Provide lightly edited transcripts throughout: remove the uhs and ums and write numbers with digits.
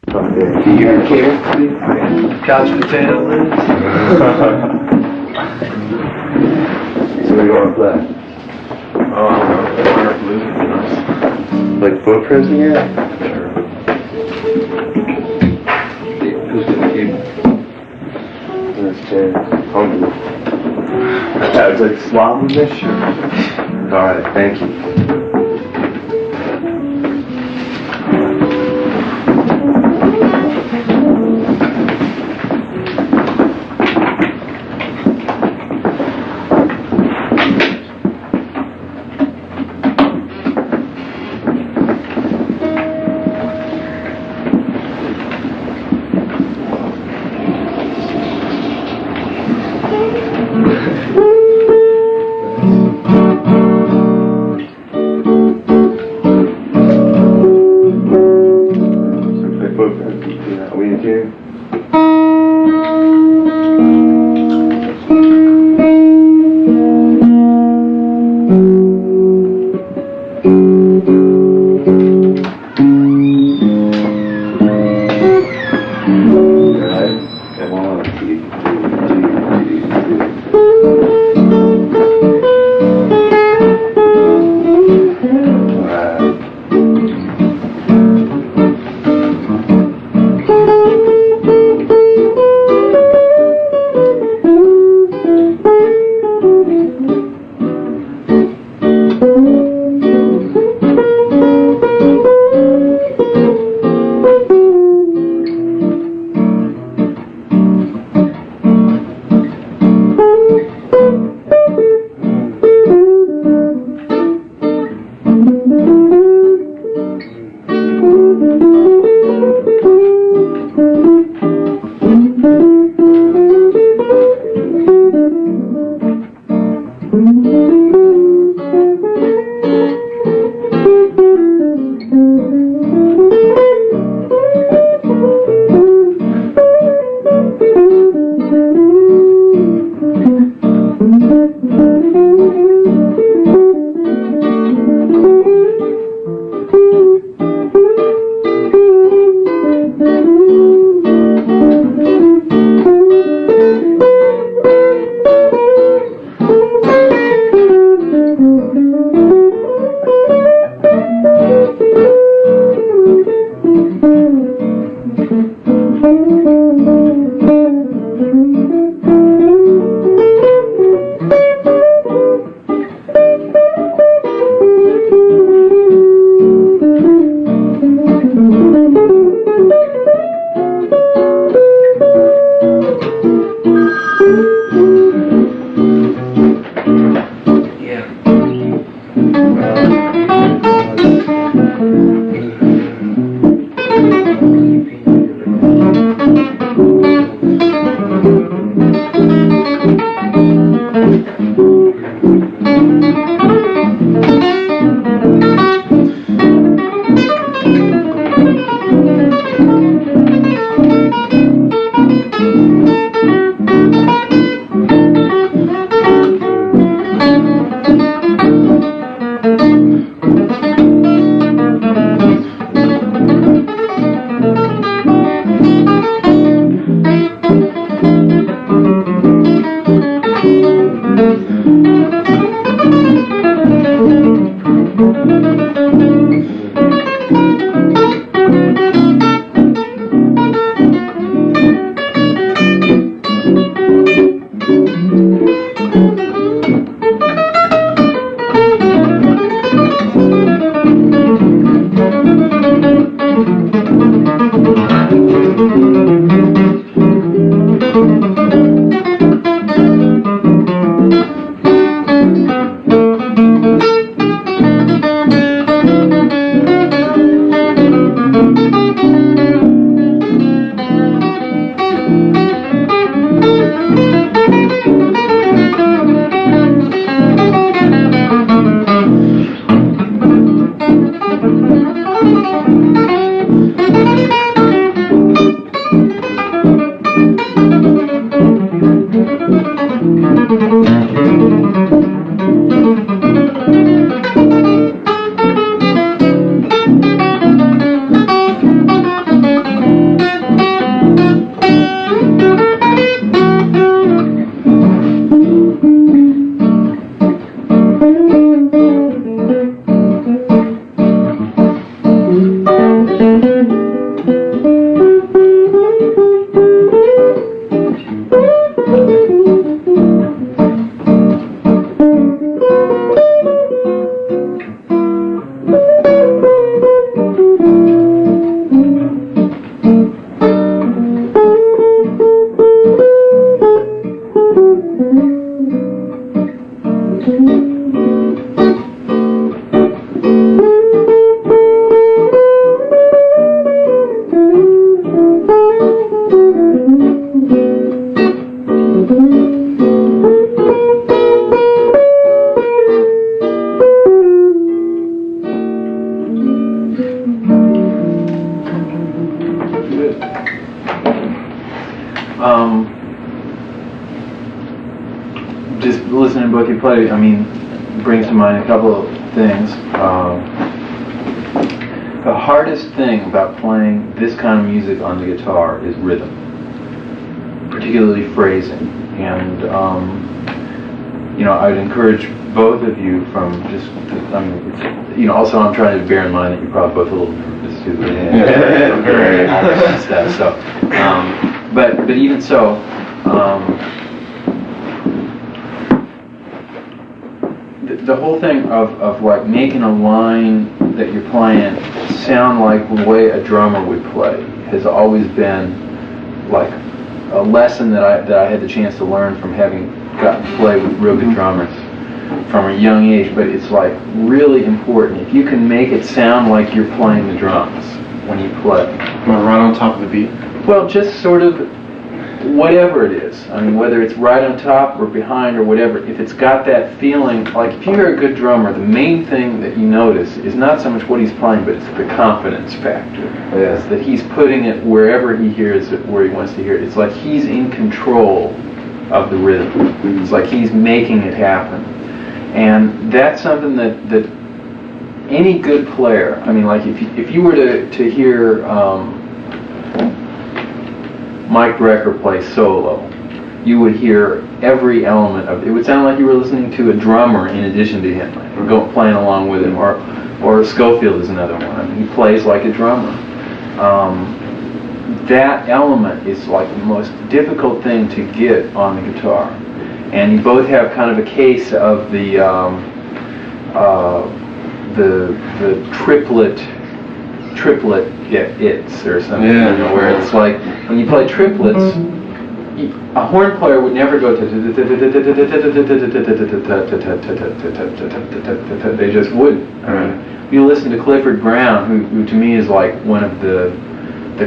Do you care? Couch potatoes. So what do you want to play? Oh, I don't know. Like footprints again? Sure. Who's gonna keep? That's Jay. Hungry. I was like, swap with this shit. Alright, thank you. Are we in tune? just listening to both you play, I mean, brings to mind a couple of things. The hardest thing about playing this kind of music on the guitar is rhythm, particularly phrasing. And I'd encourage both of you from just, also I'm trying to bear in mind that you're probably both a little nervous too. Stuff. So, but even so, the whole thing of like making a line that you're playing sound like the way a drummer would play has always been like a lesson that I had the chance to learn from having gotten to play with real good drummers from a young age. But it's like really important if you can make it sound like you're playing the drums when you play. Right on top of the beat. Well, just sort of whatever it is. I mean, whether it's right on top or behind or whatever, if it's got that feeling, like if you hear a good drummer, the main thing that you notice is not so much what he's playing, but it's the confidence factor. Yeah. It's that he's putting it wherever he hears it, where he wants to hear it. It's like he's in control of the rhythm. It's like he's making it happen. And that's something that any good player, I mean, like if you were to hear Mike Brecker play solo, you would hear every element of it. It would sound like you were listening to a drummer in addition to him, like playing along with him. Or Schofield is another one. I mean, he plays like a drummer. That element is like the most difficult thing to get on the guitar. And you both have kind of a case of the triplet it's or something, where it's like when you play triplets, a horn player would never go they just wouldn't. I mean, you listen to Clifford Brown, who to me is like one of the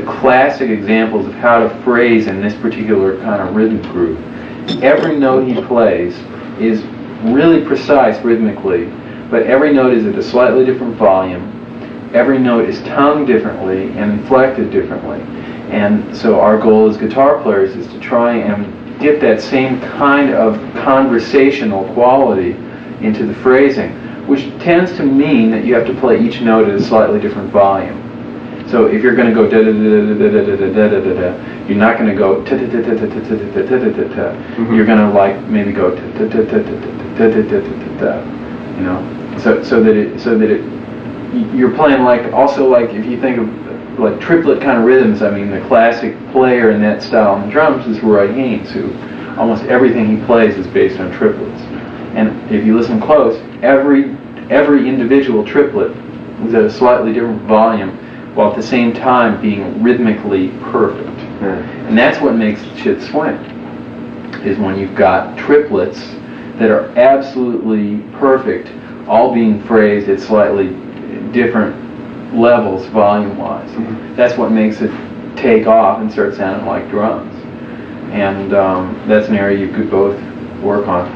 classic examples of how to phrase in this particular kind of rhythm groove. Every note he plays is really precise rhythmically, but every note is at a slightly different volume. Every note is tongued differently and inflected differently. And so our goal as guitar players is to try and get that same kind of conversational quality into the phrasing, which tends to mean that you have to play each note at a slightly different volume. So if you're going to go da da da da da da da da da da, you're not going to go ta ta ta ta ta ta ta ta ta ta ta. You're going to like maybe go ta ta ta ta ta ta ta ta ta. You know, so that it you're playing like also like if you think of like triplet kind of rhythms. I mean, the classic player in that style on the drums is Roy Haynes, who almost everything he plays is based on triplets. And if you listen close, every individual triplet is at a slightly different volume, while at the same time being rhythmically perfect. And that's what makes shit swing, is when you've got triplets that are absolutely perfect, all being phrased at slightly different levels volume-wise. That's what makes it take off and start sounding like drums. And that's an area you could both work on.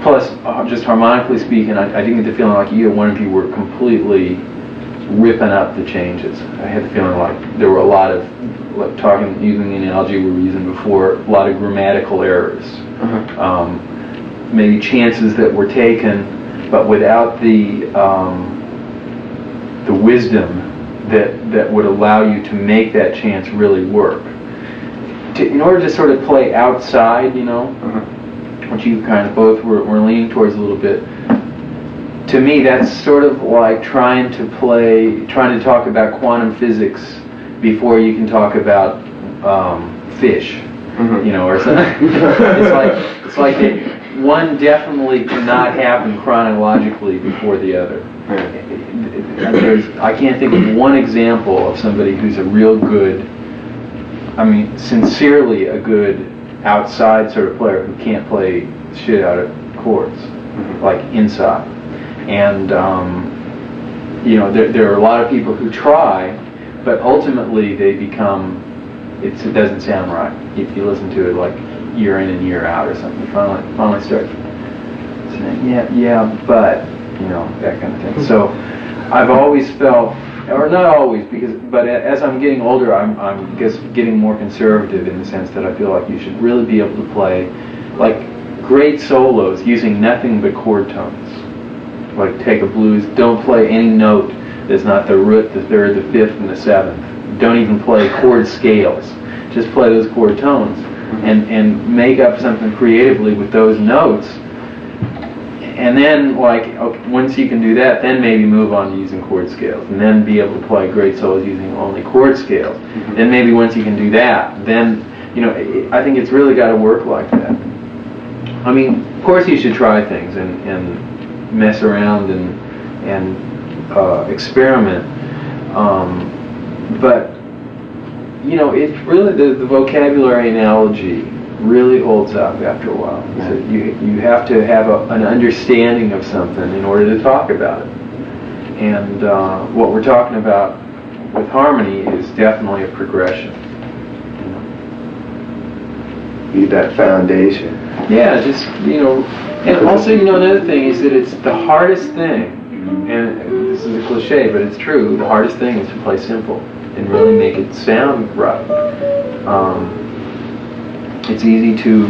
Plus, just harmonically speaking, I didn't get the feeling like either one of you were completely ripping up the changes. I had the feeling like there were a lot of, like using the analogy we were using before, a lot of grammatical errors. Maybe chances that were taken, but without the wisdom that would allow you to make that chance really work. In order to sort of play outside, you know, which you kind of both were leaning towards a little bit, to me that's sort of like trying to talk about quantum physics before you can talk about fish, you know, or something. it's like one definitely cannot happen chronologically before the other. I can't think of one example of somebody who's a real good, I mean, sincerely a good outside sort of player who can't play shit out of chords, like inside. And, you know, there are a lot of people who try, but ultimately they become, it doesn't sound right. If you listen to it like year in and year out or something, you finally start saying, yeah, but, you know, that kind of thing. So I've always felt, or not always, but as I'm getting older, I'm guess getting more conservative in the sense that I feel like you should really be able to play like great solos using nothing but chord tones. Like take a blues, don't play any note that's not the root, the third, the fifth, and the seventh. Don't even play chord scales. Just play those chord tones and make up something creatively with those notes. And then, like, okay, once you can do that, then maybe move on to using chord scales, and then be able to play great solos using only chord scales. Then maybe once you can do that, then, you know, I think it's really got to work like that. I mean, of course you should try things and mess around and experiment, but, you know, it's really the vocabulary analogy really holds up after a while. So you have to have an understanding of something in order to talk about it. And what we're talking about with harmony is definitely a progression. Need that foundation. Yeah, just, you know, and also, you know, another thing is that it's the hardest thing, and this is a cliche, but it's true, the hardest thing is to play simple and really make it sound right. It's easy to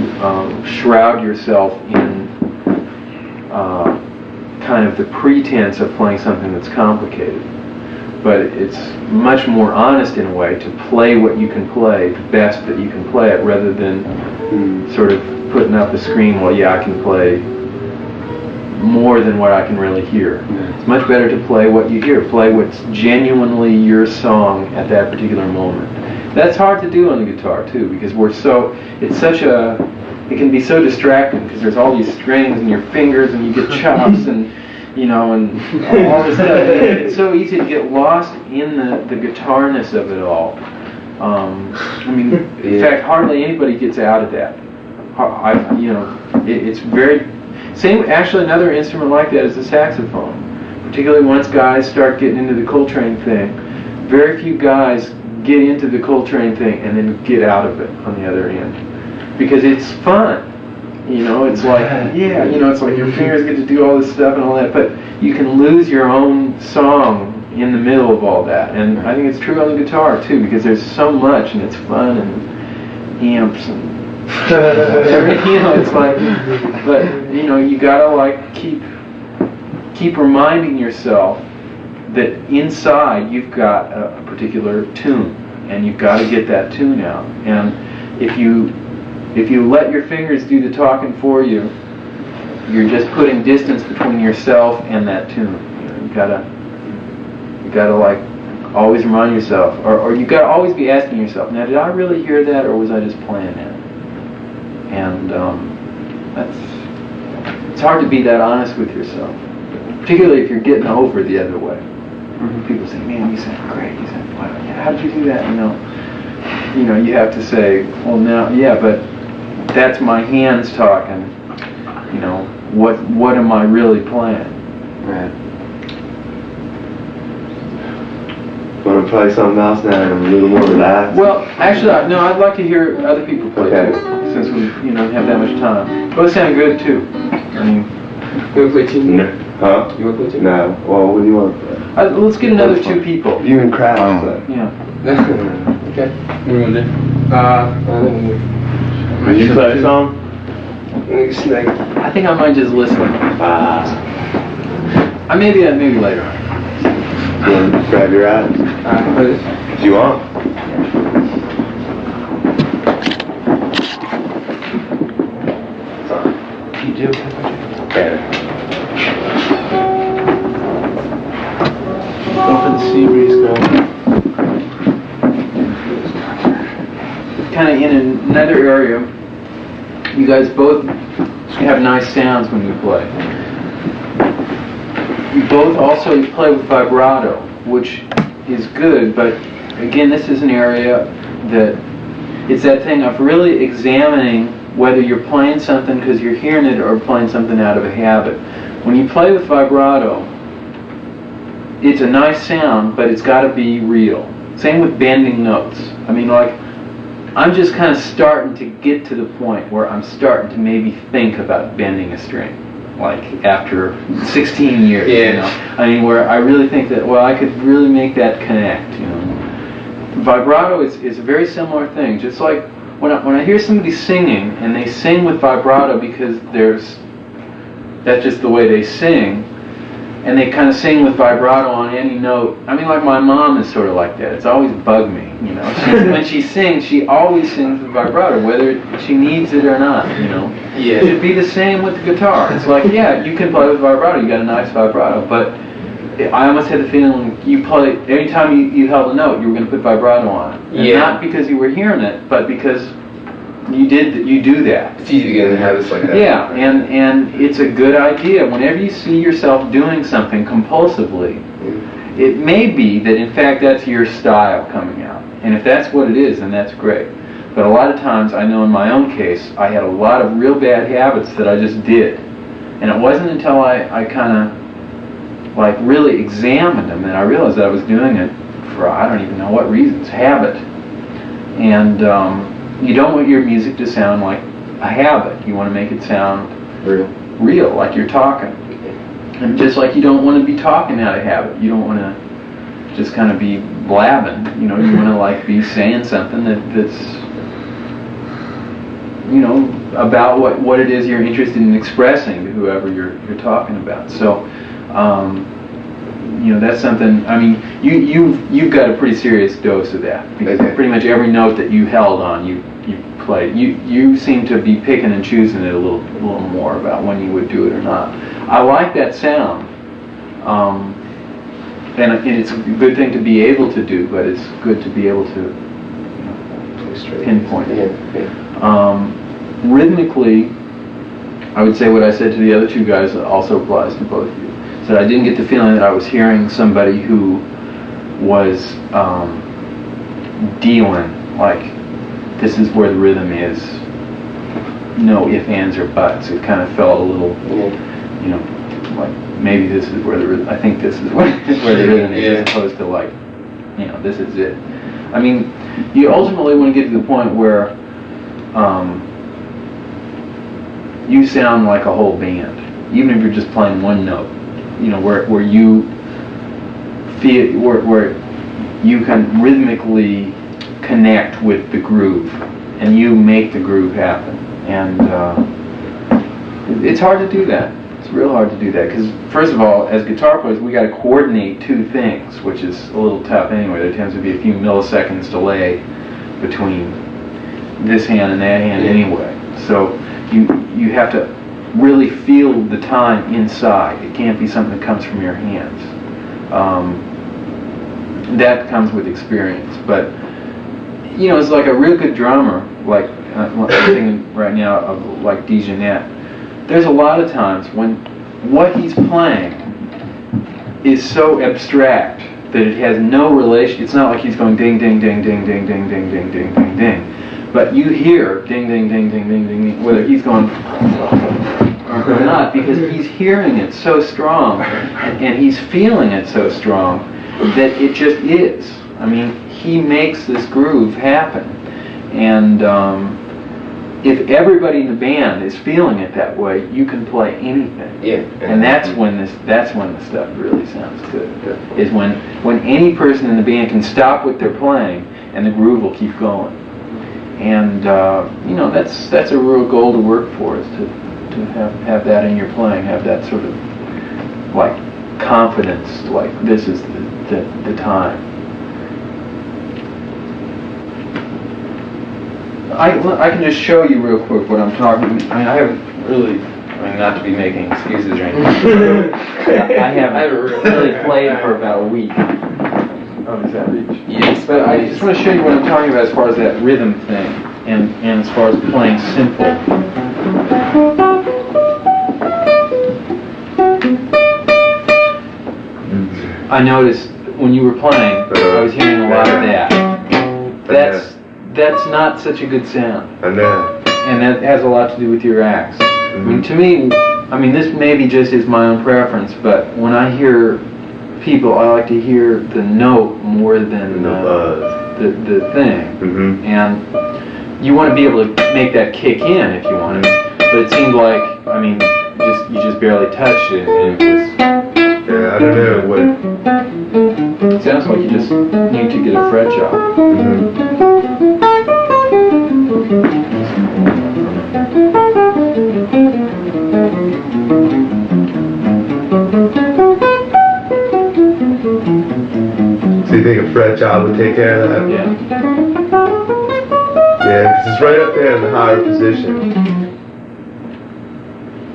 shroud yourself in kind of the pretense of playing something that's complicated. But it's much more honest in a way to play what you can play, the best that you can play it, rather than sort of putting up a screen, well, yeah, I can play more than what I can really hear. It's much better to play what you hear, play what's genuinely your song at that particular moment. That's hard to do on the guitar too, because it can be so distracting because there's all these strings and your fingers and you get chops and, you know, and all this stuff. It's so easy to get lost in the guitarness of it all. I mean, in fact, hardly anybody gets out of that. It's very same. Actually, another instrument like that is the saxophone. Particularly once guys start getting into the Coltrane thing, very few guys get into the Coltrane thing and then get out of it on the other end, because it's fun. You know, it's like, yeah, you know, it's like your fingers get to do all this stuff and all that, but you can lose your own song in the middle of all that. And I think it's true on the guitar too, because there's so much and it's fun and amps and everything, you know, it's like, but, you know, you gotta like keep reminding yourself that inside you've got a particular tune, and you've got to get that tune out. And if you let your fingers do the talking for you, you're just putting distance between yourself and that tune. You know, you gotta like always remind yourself, or you gotta always be asking yourself, now did I really hear that, or was I just playing that? And it's hard to be that honest with yourself, particularly if you're getting over the other way. People say, man, you sound great, you sound, wow, yeah, how did you do that? You know, you have to say, well, now, yeah, but that's my hands talking. You know, what am I really playing? Right. Want to play something else now and a little more relaxed? Well, actually, no, I'd like to hear other people play too, since we, you know, have that much time. Both sound good too. I mean, You want to play team? No. Huh? You want to play team? No. Well, what do you want to play? let's get another two people. You and Kraft play. Yeah. Okay. What do you want to do? Will you play a song? Snake. I think I might just listen. Maybe later on. You want to grab your eyes? If you want. You do? Okay. Go for the sea breeze, girl. Kind of in another area, you guys both have nice sounds when you play. You both also play with vibrato, which is good, but again, this is an area that it's that thing of really examining whether you're playing something because you're hearing it or playing something out of a habit. When you play with vibrato, it's a nice sound, but it's got to be real. Same with bending notes. I mean, like, I'm just kind of starting to get to the point where I'm starting to maybe think about bending a string. like after 16 years. Yeah. You know, I mean, where I really think that I could really make that connect. You know, vibrato is a very similar thing. Just like when I hear somebody singing and they sing with vibrato because that's just the way they sing. And they kind of sing with vibrato on any note. I mean, like my mom is sort of like that. It's always bugged me, you know. When she sings, she always sings with vibrato, whether she needs it or not, you know. Yeah. It should be the same with the guitar. It's like, yeah, you can play with vibrato. You got a nice vibrato, but I almost had the feeling you play every time you held a note, you were going to put vibrato on it. And not because you were hearing it, but because you do that. It's easy to get in habits like that. Yeah, and it's a good idea. Whenever you see yourself doing something compulsively, it may be that in fact that's your style coming out. And if that's what it is, then that's great. But a lot of times, I know in my own case, I had a lot of real bad habits that I just did. And it wasn't until I kind of like really examined them that I realized that I was doing it for I don't even know what reasons, habit. And you don't want your music to sound like a habit. You want to make it sound real, like you're talking. And just like you don't want to be talking out of habit. You don't want to just kind of be blabbing. You know, you want to like be saying something that's, you know, about what it is you're interested in expressing to whoever you're talking about. So, you know, that's something. I mean, you've got a pretty serious dose of that. Because pretty much every note that you held on, you played. You seem to be picking and choosing it a little more about when you would do it or not. I like that sound, and it's a good thing to be able to do, but it's good to be able to, you know, pinpoint it. Rhythmically, I would say what I said to the other two guys also applies to both of you. So I didn't get the feeling that I was hearing somebody who was dealing, like, this is where the rhythm is, no ifs, ands, or buts. It kind of felt a little, you know, like, maybe this is where the rhythm, I think this is where the rhythm is, as opposed to like, you know, this is it. I mean, you ultimately want to get to the point where you sound like a whole band, even if you're just playing one note. You know, where you feel, where you can rhythmically connect with the groove, and you make the groove happen. And it's hard to do that. It's real hard to do that, because first of all, as guitar players, we got to coordinate two things, which is a little tough anyway. There tends to be a few milliseconds delay between this hand and that hand anyway. So you have to really feel the time inside. It can't be something that comes from your hands. That comes with experience. But you know, it's like a real good drummer, like I'm thinking right now of like Dijonette. There's a lot of times when what he's playing is so abstract that it has no relation. It's not like he's going ding ding ding ding ding ding ding ding ding ding ding. But you hear ding ding ding ding ding ding ding, whether he's going or not, because he's hearing it so strong and he's feeling it so strong that it just is. I mean, he makes this groove happen, and if everybody in the band is feeling it that way, you can play anything. Yeah. And that's when the stuff really sounds good. Is when any person in the band can stop what they're playing and the groove will keep going. And you know, that's a real goal to work for, is to have that in your playing, have that sort of like confidence, like this is the time. I can just show you real quick what I'm talking about. I mean, I haven't really, not to be making excuses or anything. I haven't really played for about a week. Oh, does that reach? Yes. But I just want to show you what I'm talking about as far as that rhythm thing, and as far as playing simple. I noticed when you were playing, I was hearing a lot of that. That's not such a good sound. And that has a lot to do with your axe. I mean, to me, this maybe just is my own preference, but when I hear people, I like to hear the note more than the thing. And you want to be able to make that kick in if you want it. But it seemed like, you just barely touched it, and it was. Yeah, I don't know what. It sounds like you just need to get a fret job. So you think a fret job would take care of that? Yeah. Yeah, because it's right up there in the higher position.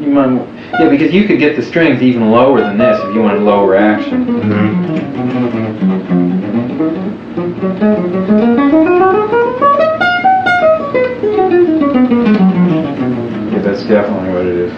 You might, yeah, because you could get the strings even lower than this if you wanted lower action. Yeah, that's definitely what it is.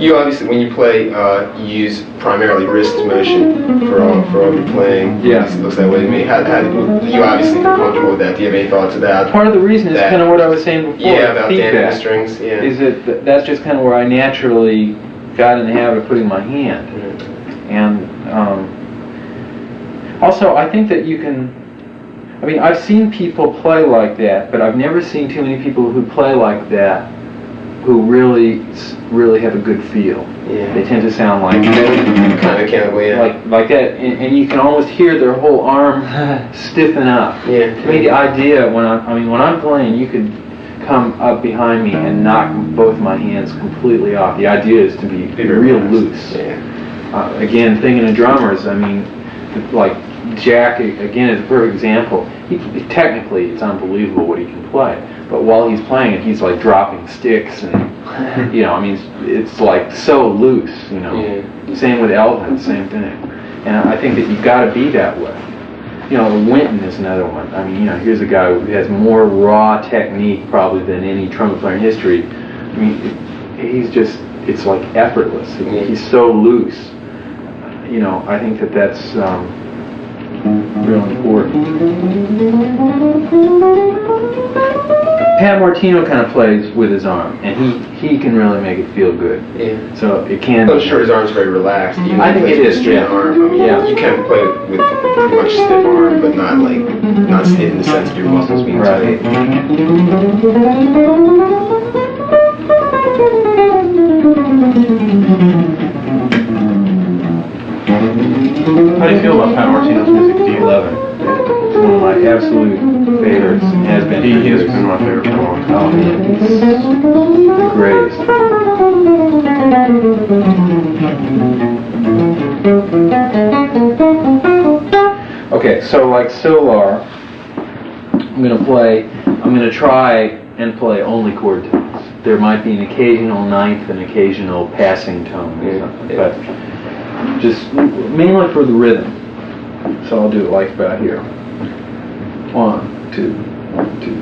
You obviously, when you play, you use primarily wrist motion for all your playing. Yeah. It looks that way to me. How you obviously feel comfortable with that? Do you have any thoughts about Part of the reason is kind of what I was saying before. Yeah, about damping feedback, the strings. Yeah. is that that's just kind of where I naturally got in the habit of putting my hand. And also, I think that you can. I mean, I've seen people play like that, but I've never seen too many people who play like that who really have a good feel. Yeah. They tend to sound like Kind of chemical, yeah. like that, and you can almost hear their whole arm stiffen up. Yeah. To me, the idea when I'm playing, you could come up behind me and knock both my hands completely off. The idea is to be real loose. Yeah. Again, thinking of drummers, I mean, like Jack again is a perfect example. Technically, it's unbelievable what he can play. But while he's playing it, he's like dropping sticks and, I mean, it's like so loose, Yeah. Same with Elvin, same thing. And I think that you've got to be that way. Winton is another one. I mean, here's a guy who has more raw technique probably than any trumpet player in history. I mean, it's like effortless. He's so loose. I think that that's real important. Pat Martino kind of plays with his arm, and he can really make it feel good. Yeah. So it can. I'm sure his arm's very relaxed. Even I think if he it plays is, with a straight yeah. arm. I mean, Yeah. you can play with a pretty much stiff arm, but not stiff in the sense of your muscles being Right. tight. How do you feel about Pat Martino's music? Do you love it? It's one of my absolute favorites. And has been. He has been my favorite for a long time. Oh man, he's the greatest. Okay, so like Solar, I'm gonna try and play only chord tones. There might be an occasional ninth, an occasional passing tone, but just mainly for the rhythm. So I'll do it like about here. 1, 2, 1, 2,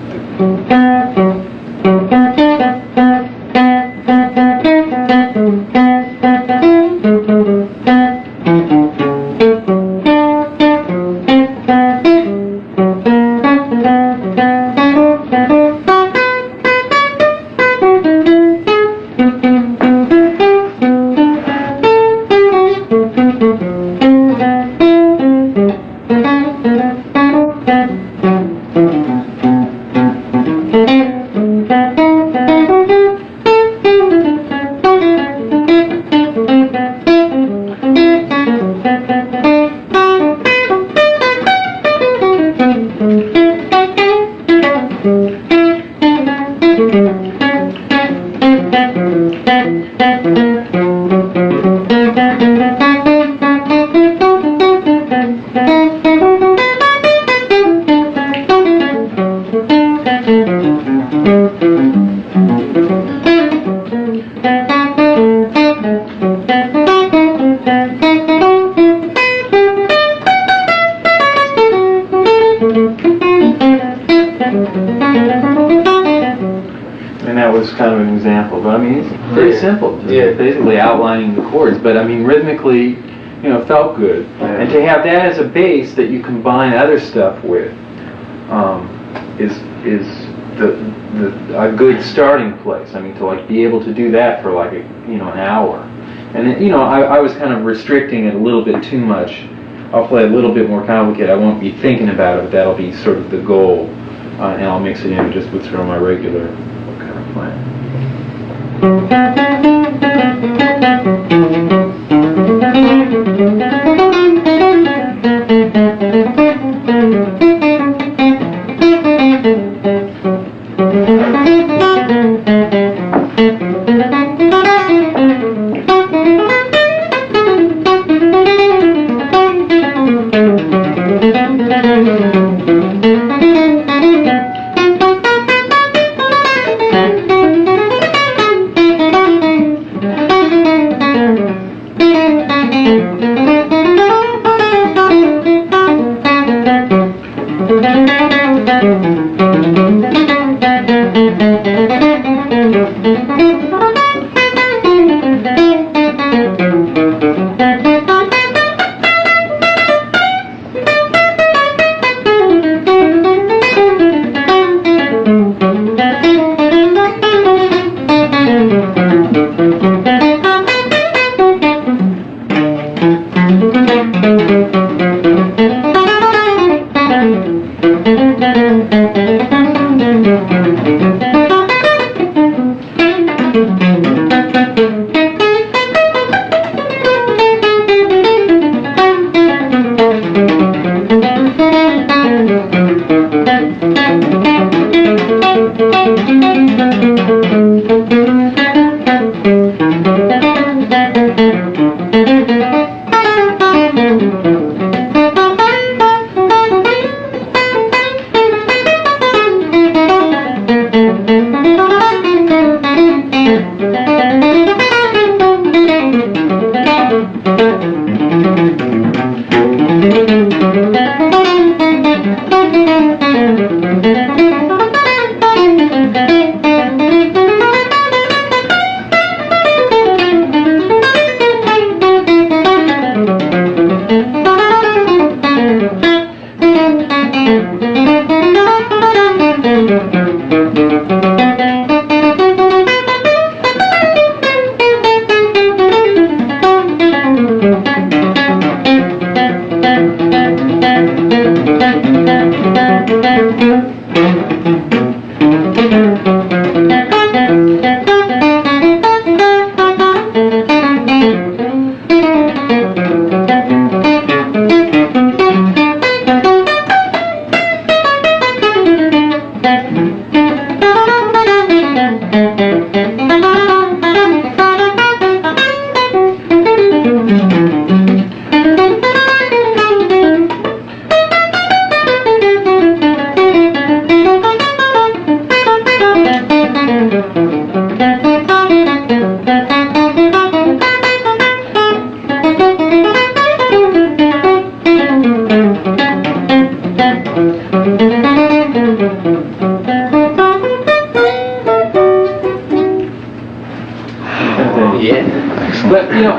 basically outlining the chords, but I mean rhythmically, felt good. And to have that as a base that you combine other stuff with is a good starting place. I mean, to like be able to do that for like an hour. And then, I was kind of restricting it a little bit too much. I'll play a little bit more complicated. I won't be thinking about it, but that'll be sort of the goal, and I'll mix it in just with sort of my regular kind of playing.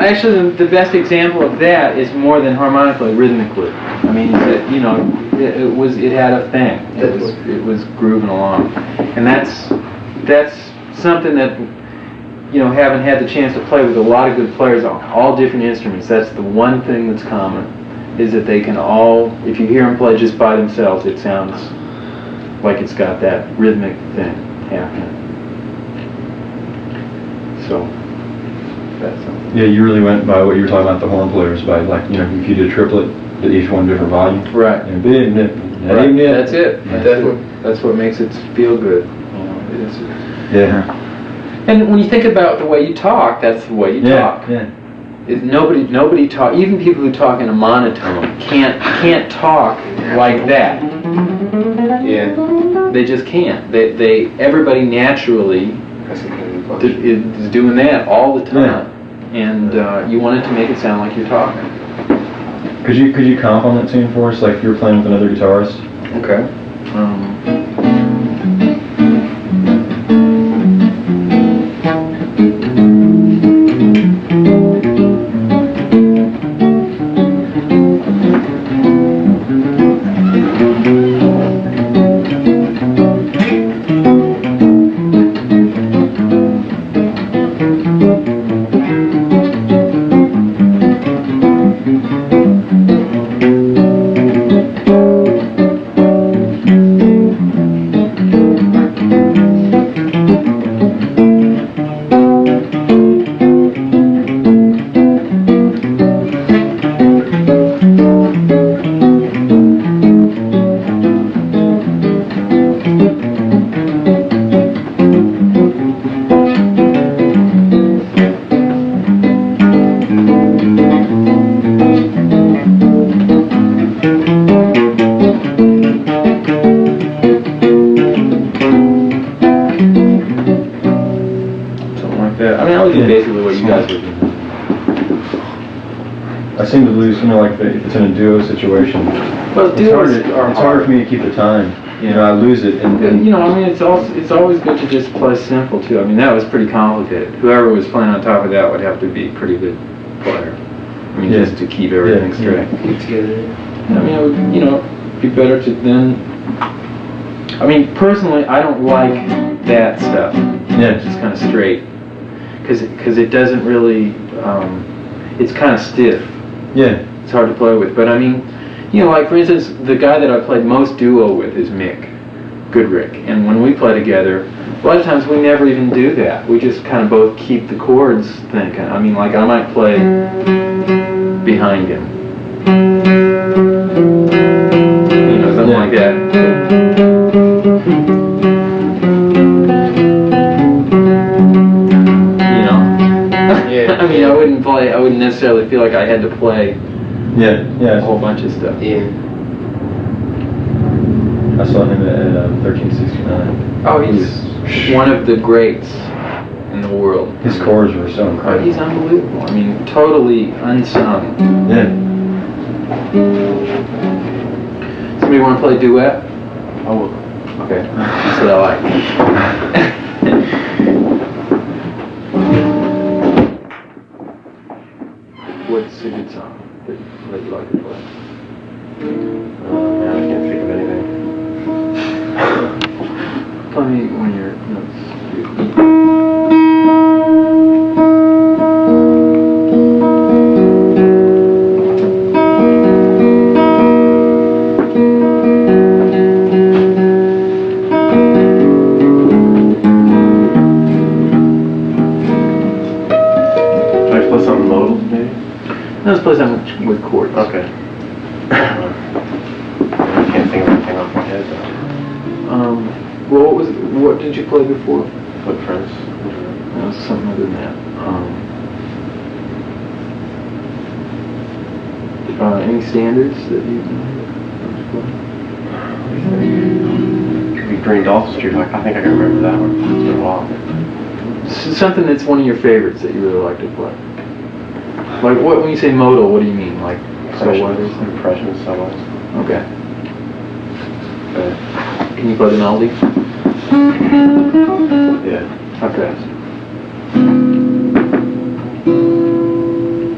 Actually, the best example of that is more than harmonically, rhythmically. I mean, it had a thing. It was grooving along, and that's something that haven't had the chance to play with a lot of good players on all different instruments. That's the one thing that's common, is that they can all, if you hear them play just by themselves, it sounds like it's got that rhythmic thing happening. So. Yeah, you really went by what you were talking about the horn players, by if you did a triplet, that each one different volume. Right. Right. That's it. That's what makes it feel good. Yeah. And when you think about the way you talk, that's the way you talk. Yeah. Nobody talk. Even people who talk in a monotone can't talk like that. Yeah. They just can't. Everybody naturally is doing that all the time, and you want it to make it sound like you're talking. Could you comp on that tune for us, like if you were playing with another guitarist? Okay. guys would. I seem to lose, like if it's in a duo situation. Well, It's harder for me to keep the time. I lose it. I mean, it's always good to just play simple too. I mean, that was pretty complicated. Whoever was playing on top of that would have to be a pretty good player. I mean, just to keep everything straight. Get together. I mean, it would, be better to then. I mean, personally, I don't like that stuff. Yeah. Just kind of straight, because it doesn't really. It's kind of stiff. Yeah. It's hard to play with. But I mean, like for instance, the guy that I played most duo with is Mick Goodrick, and when we play together, a lot of times we never even do that. We just kind of both keep the chords thinking. I mean, like I might play behind him, something like that. Yeah. I mean, I wouldn't necessarily feel like I had to play a whole bunch of stuff. Yeah. I saw him at 1369. Oh, he's one of the greats in the world. His chords were so incredible. He's unbelievable. I mean, totally unsung. Yeah. Somebody want to play duet? Oh, Okay, that's what I like. What's a good song that you like to play? man, I can't think of anything. Tell me when you're. Should I play something modal, maybe? Let's play something with chords. Okay. I can't think of anything off my head. Well, what did you play before? Footprints. No, something other than that. Any standards that you Could be Green Dolphin Street. I think I can remember that one. It's been a while. something that's one of your favorites that you really like to play? Like what when you say modal, what do you mean? Like so what is it? Impressions, so what? Okay. Can you play the melody? Yeah. How fast?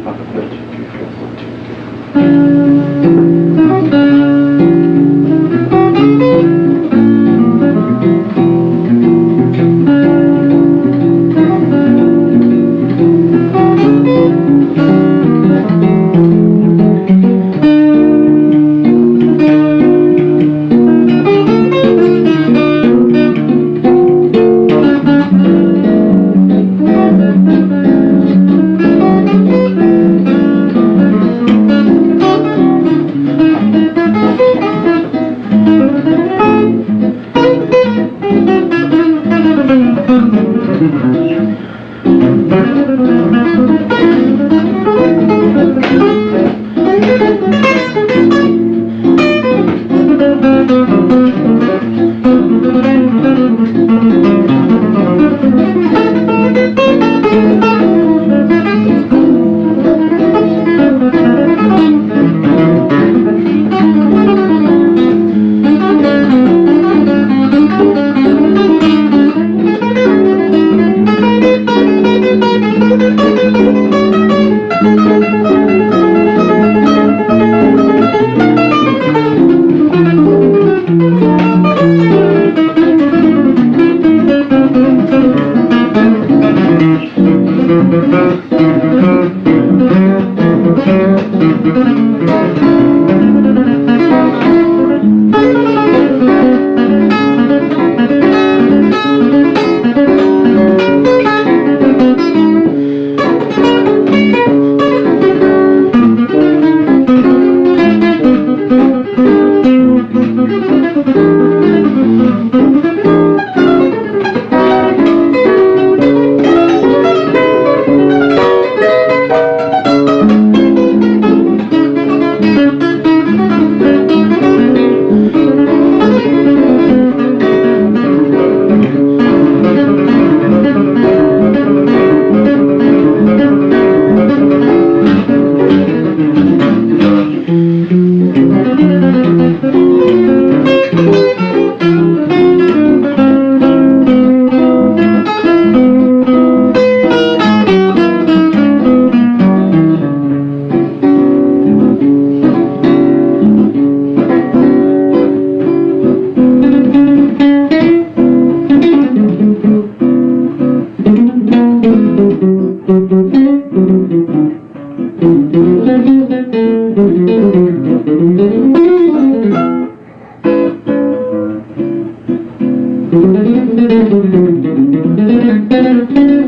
Up a pitch. 2, 3, 4. Thank you.